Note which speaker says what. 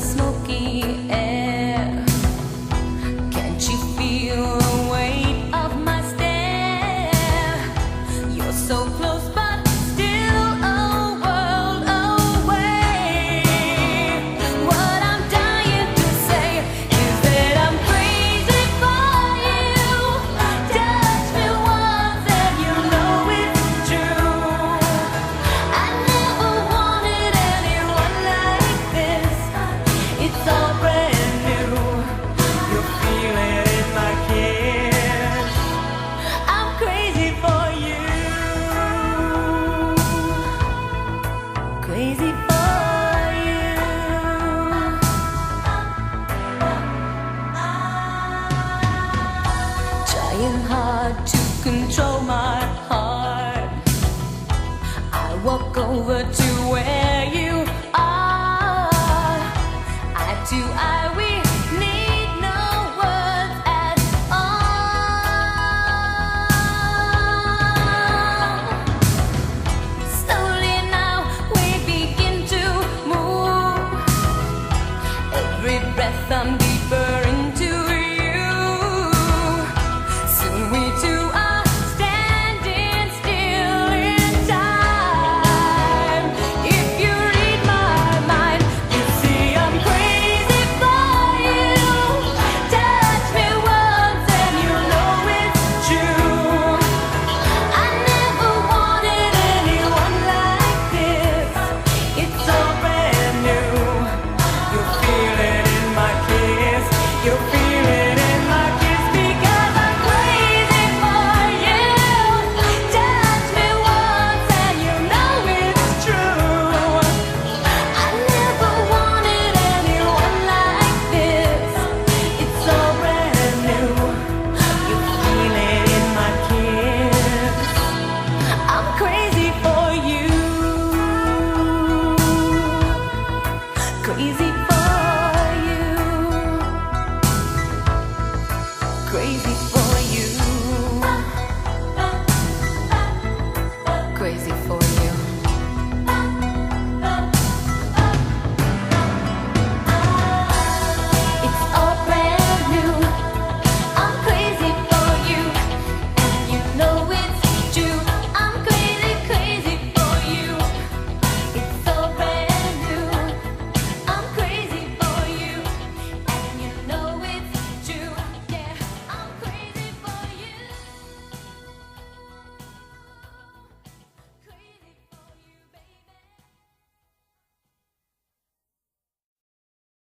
Speaker 1: smoky air. Can't you feel the weight of my stare? You're so close but still a world away. What I'm dying to say is that I'm crazy for you. Touch me once and you know it's true. I never wanted anyone like this. It's all brand new. You're feeling in my kiss. I'm crazy for you. Crazy for you. Trying hard to control my heart. I walk over to where you are.